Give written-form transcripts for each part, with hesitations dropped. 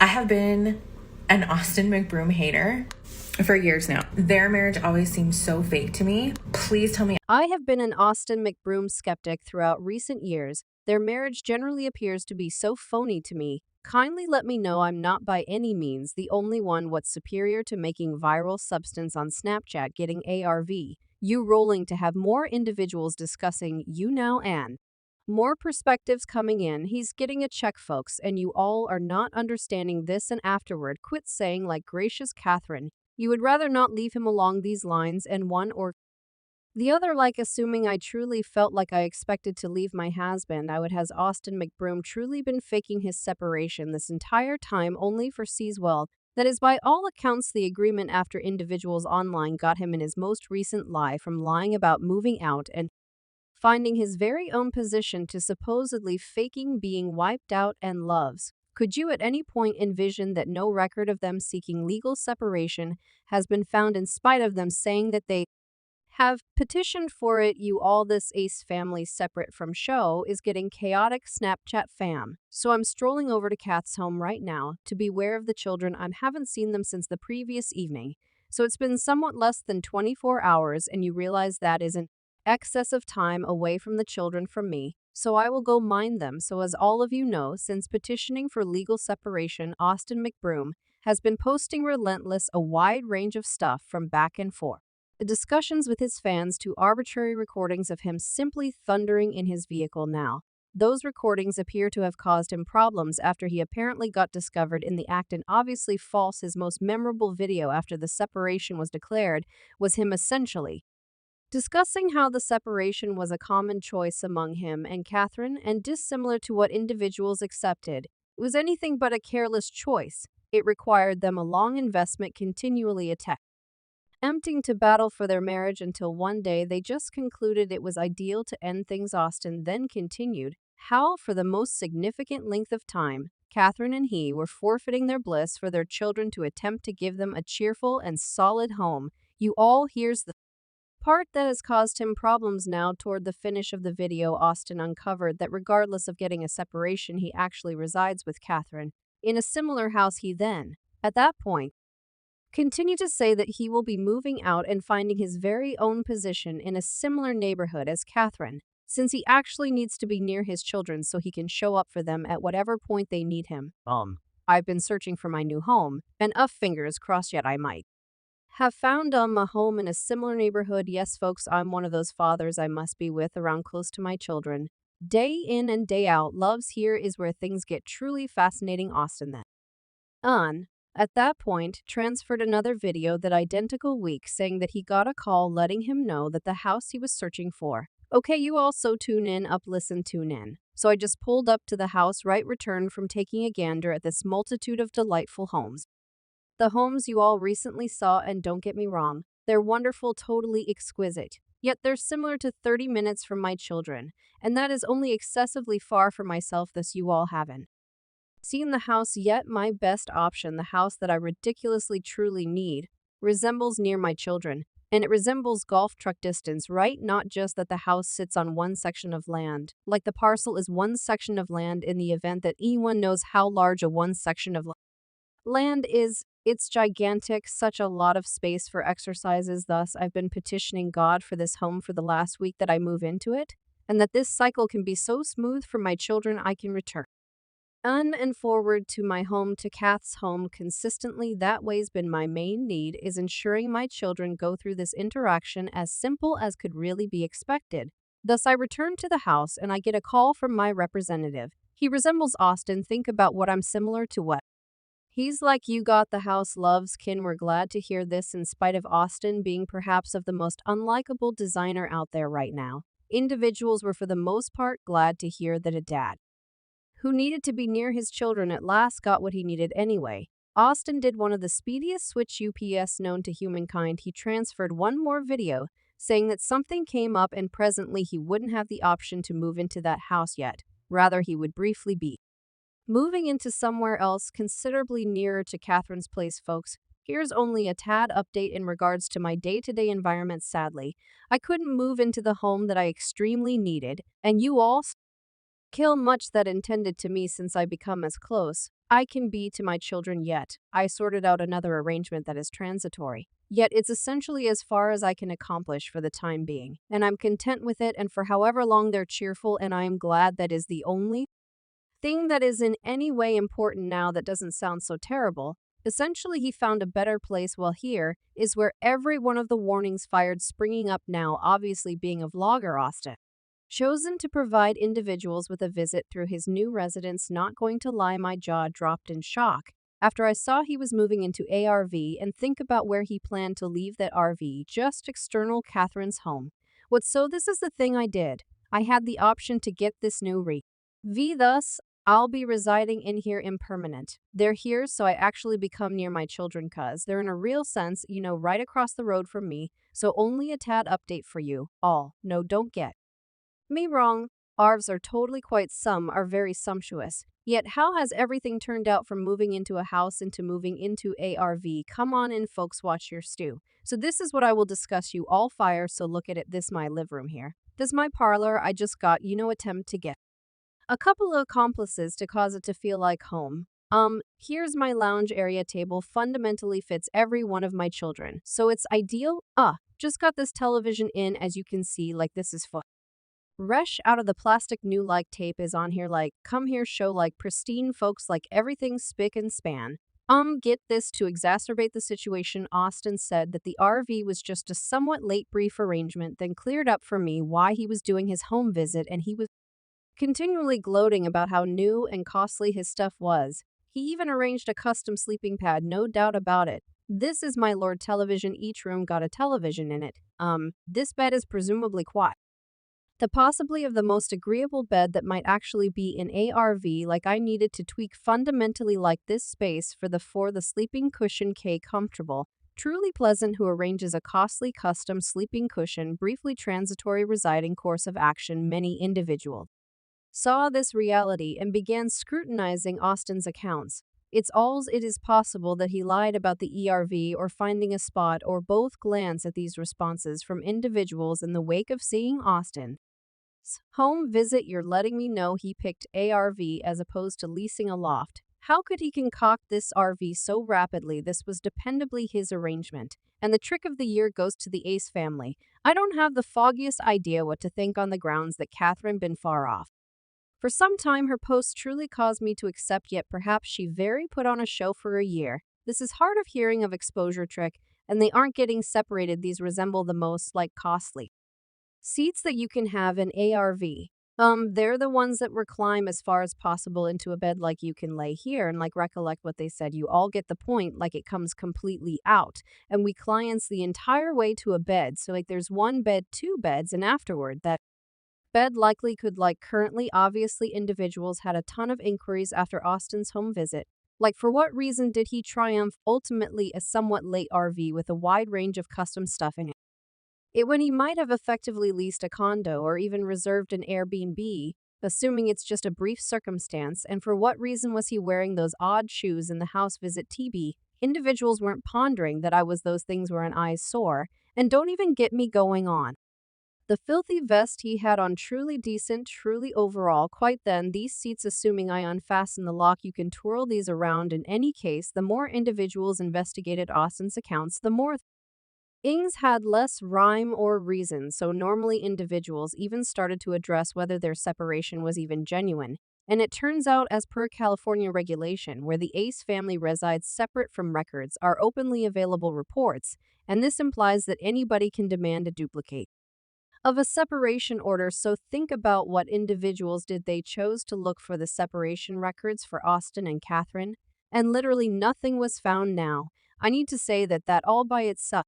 have been an Austin McBroom hater for years now. Their marriage always seems so fake to me. Please tell me. I have been an Austin McBroom skeptic throughout recent years. Their marriage generally appears to be so phony to me. Kindly let me know I'm not by any means the only one what's superior to making viral substance on Snapchat getting ARV. You rolling to have more individuals discussing you now and more perspectives coming in. He's getting a check, folks, and you all are not understanding this and afterward quit saying like gracious Catherine. You would rather not leave him along these lines and one or the other, like assuming I truly felt like I expected to leave my husband. I would has Austin McBroom truly been faking his separation this entire time only for Seaswell. That is by all accounts the agreement after individuals online got him in his most recent lie from lying about moving out and finding his very own position to supposedly faking being wiped out and loves. Could you at any point envision that no record of them seeking legal separation has been found in spite of them saying that they have petitioned for it? You all, this Ace family separate from show is getting chaotic Snapchat fam. So I'm strolling over to Kath's home right now to beware of the children. I haven't seen them since the previous evening. So it's been somewhat less than 24 hours and you realize that is an excess of time away from the children from me. So I will go mind them. So as all of you know, since petitioning for legal separation, Austin McBroom has been posting relentless a wide range of stuff from back and forth. The discussions with his fans to arbitrary recordings of him simply thundering in his vehicle now. Those recordings appear to have caused him problems after he apparently got discovered in the act and obviously false. His most memorable video after the separation was declared was him essentially discussing how the separation was a common choice among him and Catherine and dissimilar to what individuals accepted. It was anything but a careless choice. It required them a long investment continually attempting to battle for their marriage until one day they just concluded it was ideal to end things. Austin then continued how, for the most significant length of time, Catherine and he were forfeiting their bliss for their children to attempt to give them a cheerful and solid home. You all, here's the part that has caused him problems now. Toward the finish of the video, Austin uncovered that regardless of getting a separation, he actually resides with Catherine in a similar house. He then, at that point, continue to say that he will be moving out and finding his very own position in a similar neighborhood as Catherine, since he actually needs to be near his children so he can show up for them at whatever point they need him. I've been searching for my new home, and fingers crossed yet I might have found a home in a similar neighborhood. Yes, folks, I'm one of those fathers I must be with around close to my children. Day in and day out, loves here is where things get truly fascinating. Austin then at that point, transferred another video that identical week saying that he got a call letting him know that the house he was searching for. Okay, you also tune in, tune in. So I just pulled up to the house, returned from taking a gander at this multitude of delightful homes. The homes you all recently saw, and don't get me wrong, they're wonderful, totally exquisite. Yet they're similar to 30 minutes from my children, and that is only excessively far for myself. Thus you all haven't seen the house yet. My best option, the house that I ridiculously truly need, resembles near my children, and it resembles golf truck distance, right? Not just that the house sits on one section of land, like the parcel is one section of land. In the event that anyone knows how large a one section of land is, it's gigantic, such a lot of space for exercises. Thus, I've been petitioning God for this home for the last week that I move into it, and that this cycle can be so smooth for my children I can return and forward to my home, to Kath's home consistently. That way's been my main need, is ensuring my children go through this interaction as simple as could really be expected. Thus I return to the house and I get a call from my representative. He resembles Austin. Think about what I'm similar to what he's like. You got the house, loves kin. We're glad to hear this. In spite of Austin being perhaps of the most unlikable designer out there right now, individuals were for the most part glad to hear that a dad who needed to be near his children at last got what he needed anyway. Austin did one of the speediest switch UPS known to humankind. He transferred one more video saying that something came up and presently he wouldn't have the option to move into that house yet. Rather, he would briefly be moving into somewhere else considerably nearer to Catherine's place. Folks, here's only a tad update in regards to my day-to-day environment. Sadly, I couldn't move into the home that I extremely needed, and you all kill much that intended to me since I become as close I can be to my children yet. I sorted out another arrangement that is transitory. Yet it's essentially as far as I can accomplish for the time being, and I'm content with it and for however long they're cheerful, and I am glad that is the only thing that is in any way important now that doesn't sound so terrible. Essentially, he found a better place, while here is where every one of the warnings fired springing up now, obviously being a vlogger Austin. Chosen to provide individuals with a visit through his new residence, not going to lie, my jaw dropped in shock after I saw he was moving into ARV and think about where he planned to leave that RV, just external Catherine's home. This is the thing I did. I had the option to get this new V, thus, I'll be residing in here impermanent. They're here, so I actually become near my children, cuz they're in a real sense, right across the road from me, so only a tad update for you all. No, don't get me wrong, ARVs are totally quite some are very sumptuous. Yet how has everything turned out from moving into a house into moving into ARV? Come on in, folks, watch your stew. So this is what I will discuss you all fire, so look at it. This my live room here. This my parlor. I just got, attempt to get a couple of accomplices to cause it to feel like home. Here's my lounge area table, fundamentally fits every one of my children. So it's ideal. Just got this television in, as you can see, like this is Resh out of the plastic new like tape is on here like, come here show like pristine folks, like everything's spick and span. Get this, to exacerbate the situation, Austin said that the RV was just a somewhat late brief arrangement, then cleared up for me why he was doing his home visit, and he was continually gloating about how new and costly his stuff was. He even arranged a custom sleeping pad, no doubt about it. This is my lord television, each room got a television in it. This bed is presumably quiet. The possibly of the most agreeable bed that might actually be in ARV, like I needed to tweak fundamentally like this space for the sleeping cushion K comfortable, truly pleasant, who arranges a costly custom sleeping cushion, briefly transitory residing course of action. Many individuals saw this reality and began scrutinizing Austin's accounts. It is possible that he lied about the ERV or finding a spot, or both. Glance at these responses from individuals in the wake of seeing Austin home visit. You're letting me know he picked ARV as opposed to leasing a loft. How could he concoct this RV so rapidly? This was dependably his arrangement. And the trick of the year goes to the Ace family. I don't have the foggiest idea what to think on the grounds that Catherine been far off. For some time her posts truly caused me to accept, yet perhaps she very put on a show for a year. This is hard of hearing of exposure trick, and they aren't getting separated. These resemble the most like costly seats that you can have in ARV. They're the ones that recline as far as possible into a bed, like you can lay here, and like recollect what they said. You all get the point, like it comes completely out. And we clients the entire way to a bed. So like there's one bed, two beds, and afterward that bed likely could like currently. Obviously individuals had a ton of inquiries after Austin's home visit. Like, for what reason did he triumph? Ultimately a somewhat late RV with a wide range of custom stuff in it, when he might have effectively leased a condo or even reserved an Airbnb, assuming it's just a brief circumstance. And for what reason was he wearing those odd shoes in the house visit? TB, individuals weren't pondering that I was those things were an eyesore, and don't even get me going on the filthy vest he had on. Truly decent, truly overall. Quite then, these seats, assuming I unfasten the lock, you can twirl these around. In any case, the more individuals investigated Austin's accounts, the more Ings had less rhyme or reason, so normally individuals even started to address whether their separation was even genuine. And it turns out, as per California regulation, where the Ace family resides separate from records, are openly available reports, and this implies that anybody can demand a duplicate of a separation order. So think about what individuals did. They chose to look for the separation records for Austin and Catherine, and literally nothing was found. Now, I need to say that all by itself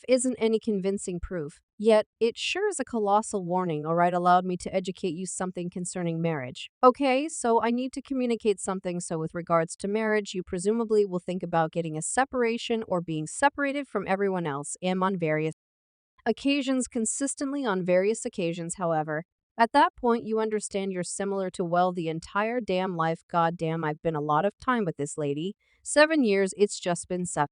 isn't any convincing proof, yet it sure is a colossal warning. Alright, allowed me to educate you something concerning marriage. Okay, so I need to communicate something. So with regards to marriage, you presumably will think about getting a separation or being separated from everyone else. On various occasions, consistently on various occasions, however, at that point you understand you're similar to, well, the entire damn life. Goddamn, I've been a lot of time with this lady. 7 years, it's just been 7.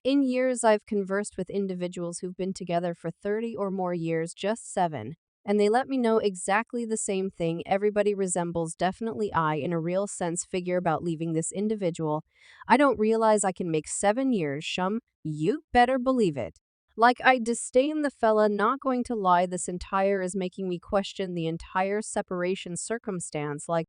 In years, I've conversed with individuals who've been together for 30 or more years, just 7. and they let me know exactly the same thing. Everybody resembles definitely I in a real sense figure about leaving this individual. I don't realize I can make 7 years, Shum. You better believe it. Like, I disdain the fella, not going to lie, this entire is making me question the entire separation circumstance. Like,